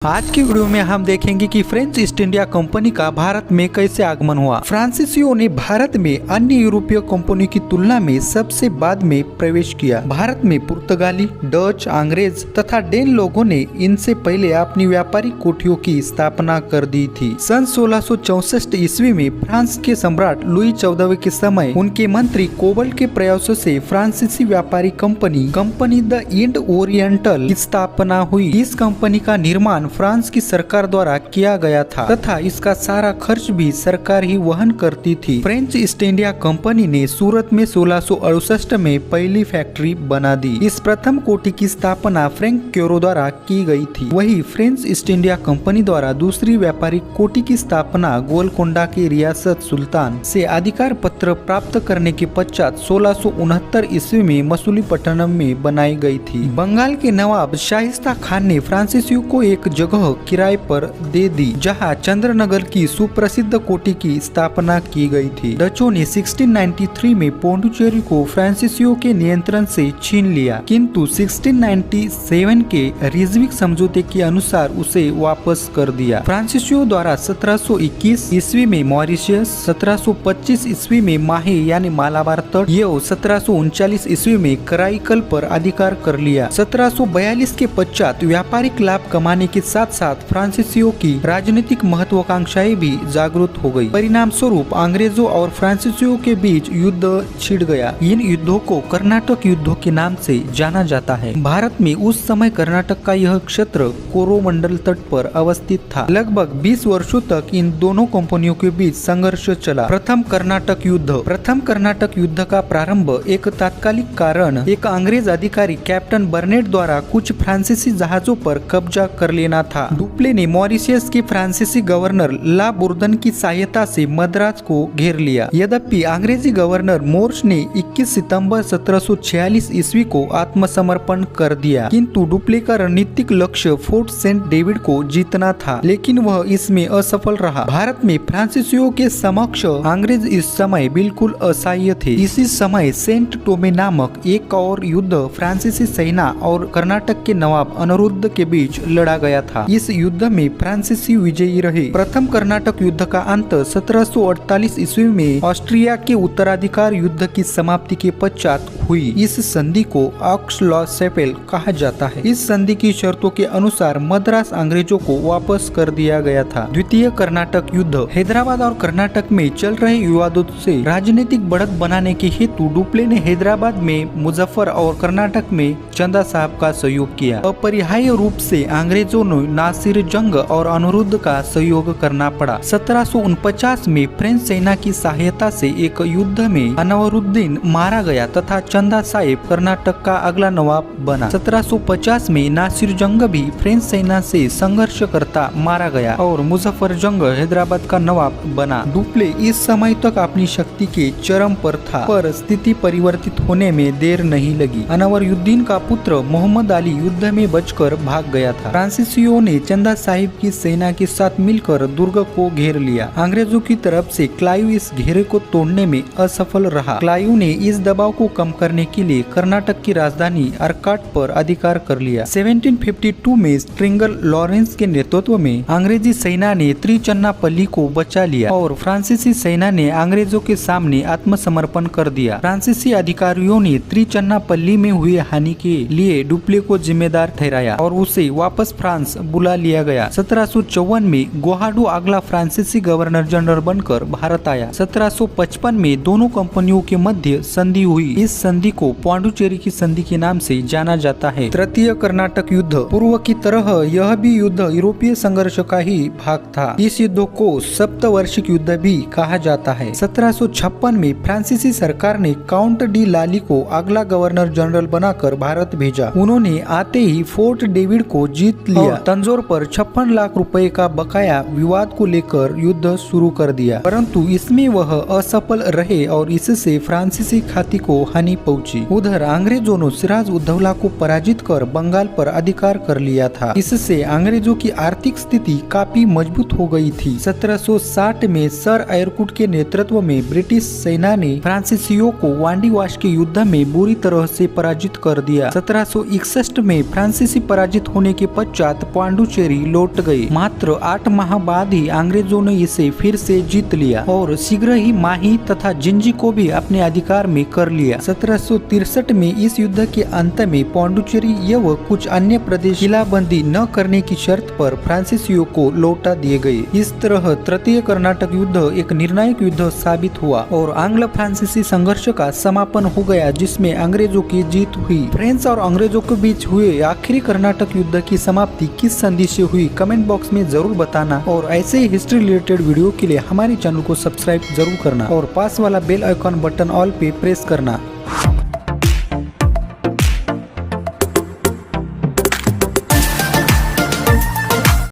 आज की वीडियो में हम देखेंगे कि फ्रेंच ईस्ट इंडिया कंपनी का भारत में कैसे आगमन हुआ। फ्रांसीसियों ने भारत में अन्य यूरोपीय कंपनी की तुलना में सबसे बाद में प्रवेश किया। भारत में पुर्तगाली, डच, अंग्रेज तथा डेन लोगों ने इनसे पहले अपनी व्यापारिक कोठियों की स्थापना कर दी थी। सन 1664 ईस्वी में फ्रांस के सम्राट लुई 14वें के समय उनके मंत्री कोबल के प्रयासों से फ्रांसीसी व्यापारी कंपनी द इंड ओरिएंटल की स्थापना हुई। इस कंपनी का निर्माण फ्रांस की सरकार द्वारा किया गया था तथा इसका सारा खर्च भी सरकार ही वहन करती थी। फ्रेंच ईस्ट इंडिया कंपनी ने सूरत में 1668 में पहली फैक्ट्री बना दी। इस प्रथम कोठी की स्थापना फ्रैंक क्योरो द्वारा की गई थी। वही फ्रेंच ईस्ट इंडिया कंपनी द्वारा दूसरी व्यापारिक कोठी की स्थापना गोलकोंडा के रियासत सुल्तान से अधिकार पत्र प्राप्त करने के पश्चात 1669 ईस्वी में मसूलीपट्टनम में बनाई गई थी। बंगाल के नवाब शाइस्ता खान ने फ्रांसीसियों को एक जगह किराए पर दे दी जहां चंद्रनगर की सुप्रसिद्ध कोठी की स्थापना की गई थी। डचों ने 1693 में पोंडिचेरी को फ्रांसीसियों के नियंत्रण से छीन लिया, किंतु 1697 के रिजविक समझौते के अनुसार उसे वापस कर दिया। फ्रांसीसियों द्वारा 1721 ईस्वी में मॉरिशियस, 1725 ईस्वी में माहे यानी मालाबार तट एवं 1739 ईस्वी में कराईकल पर अधिकार कर लिया। 1742 के पश्चात व्यापारिक लाभ कमाने के साथ साथ फ्रांसीसियों की राजनीतिक महत्वाकांक्षाएं भी जागृत हो गई। परिणाम स्वरूप अंग्रेजों और फ्रांसीसियों के बीच युद्ध छिड़ गया। इन युद्धों को कर्नाटक युद्धों के नाम से जाना जाता है। भारत में उस समय कर्नाटक का यह क्षेत्र कोरोमंडल तट पर अवस्थित था। लगभग 20 वर्षों तक इन दोनों कंपनियों के बीच संघर्ष चला। प्रथम कर्नाटक युद्ध का प्रारंभ एक तात्कालिक कारण एक अंग्रेज अधिकारी कैप्टन बर्नेट द्वारा कुछ फ्रांसीसी जहाजों पर कब्जा कर लेना था। डुप्ले ने मॉरिशियस के फ्रांसीसी गवर्नर ला बुर्दन की सहायता से मद्रास को घेर लिया। यद्यपि अंग्रेजी गवर्नर मोर्स ने 21 सितंबर 1746 ईस्वी को आत्मसमर्पण कर दिया, किंतु डुप्ले का रणनीतिक लक्ष्य फोर्ट सेंट डेविड को जीतना था, लेकिन वह इसमें असफल रहा। भारत में फ्रांसीसियों के समक्ष अंग्रेज इस समय बिल्कुल असहाय थे। इसी समय सेंट टोमे नामक एक और युद्ध फ्रांसीसी सेना और कर्नाटक के नवाब अनिरुद्ध के बीच लड़ा गया था। इस युद्ध में फ्रांसीसी विजयी रहे। प्रथम कर्नाटक युद्ध का अंत 1748 ईस्वी में ऑस्ट्रिया के उत्तराधिकार युद्ध की समाप्ति के पश्चात हुई। इस संधि को ऑक्स-लॉ-सेपेल कहा जाता है। इस संधि की शर्तों के अनुसार मद्रास अंग्रेजों को वापस कर दिया गया था। द्वितीय कर्नाटक युद्ध। हैदराबाद और कर्नाटक में चल रहे विवादों से राजनीतिक बढ़त बनाने के हेतु डुप्ले ने हैदराबाद में मुजफ्फर और कर्नाटक में चंदा साहब का सहयोग किया। अपरिहार्य रूप से अंग्रेजों ने नासिर जंग और अनिरुद्ध का सहयोग करना पड़ा। 1749 में फ्रेंच सेना की सहायता से एक युद्ध में अनवरुद्दीन मारा गया तथा चंदा साहेब कर्नाटक का अगला नवाब बना। 1750 में नासिर जंग भी फ्रेंच सेना से संघर्ष करता मारा गया और मुजफ्फर जंग हैदराबाद का नवाब बना। डुप्ले इस समय तक अपनी शक्ति के चरम पर था, पर स्थिति परिवर्तित होने में देर नहीं लगी। अनवरुद्दीन का पुत्र मोहम्मद अली युद्ध में बचकर भाग गया था। फ्रांसीसियों ने चंदा साहिब की सेना के साथ मिलकर दुर्ग को घेर लिया। अंग्रेजों की तरफ से क्लाइव इस घेरे को तोड़ने में असफल रहा। क्लाइव ने इस दबाव को कम करने के लिए कर्नाटक की राजधानी अर्काट पर अधिकार कर लिया। 1752 में स्ट्रिंगल लॉरेंस के नेतृत्व में अंग्रेजी सेना ने त्रिचन्नापल्ली को बचा लिया और फ्रांसीसी सेना ने अंग्रेजों के सामने आत्मसमर्पण कर दिया। फ्रांसीसी अधिकारियों ने त्रिचन्नापल्ली में हुई हानि के लिए डुप्ले को जिम्मेदार ठहराया और उसे वापस फ्रांस बुला लिया गया। 1754 में गोहाडू अगला फ्रांसीसी गवर्नर जनरल बनकर भारत आया। 1755 में दोनों कंपनियों के मध्य संधि हुई। इस संधि को पांडुचेरी की संधि के नाम से जाना जाता है। तृतीय कर्नाटक युद्ध। पूर्व की तरह यह भी युद्ध यूरोपीय संघर्ष का ही भाग था। इस युद्ध को सप्तवार्षिक युद्ध भी कहा जाता है। 1756 में फ्रांसीसी सरकार ने काउंट डी लाली को अगला गवर्नर जनरल बनाकर भारत भेजा। उन्होंने आते ही फोर्ट डेविड को जीत लिया। तंजौर पर 56 लाख रुपए का बकाया विवाद को लेकर युद्ध शुरू कर दिया, परंतु इसमें वह असफल रहे और इससे फ्रांसीसी खाती को हानि पहुंची। उधर अंग्रेजों ने सिराज उद्दौला को पराजित कर बंगाल पर अधिकार कर लिया था। इससे अंग्रेजों की आर्थिक स्थिति काफी मजबूत हो गई थी। 1760 में सर एयरकुट के नेतृत्व में ब्रिटिश सेना ने फ्रांसीसियों को वांडीवाश के युद्ध में बुरी तरह से पराजित कर दिया। 1761 में फ्रांसीसी पराजित होने के पश्चात पांडुचेरी लौट गए। मात्र 8 माह बाद ही अंग्रेजों ने इसे फिर से जीत लिया और शीघ्र ही माही तथा जिंजी को भी अपने अधिकार में कर लिया। 1763 में इस युद्ध के अंत में पांडुचेरी एवं कुछ अन्य प्रदेश किलाबंदी न करने की शर्त पर फ्रांसीसियों को लौटा दिए गए। इस तरह तृतीय कर्नाटक युद्ध एक निर्णायक युद्ध साबित हुआ और आंग्ल फ्रांसीसी संघर्ष का समापन हो गया, जिसमें अंग्रेजों की जीत हुई। फ्रेंच और अंग्रेजों के बीच हुए आखिरी कर्नाटक युद्ध की समाप्ति किस संधि से हुई, कमेंट बॉक्स में जरूर बताना और ऐसे ही हिस्ट्री रिलेटेड वीडियो के लिए हमारे चैनल को सब्सक्राइब जरूर करना और पास वाला बेल आइकॉन बटन ऑल पे प्रेस करना।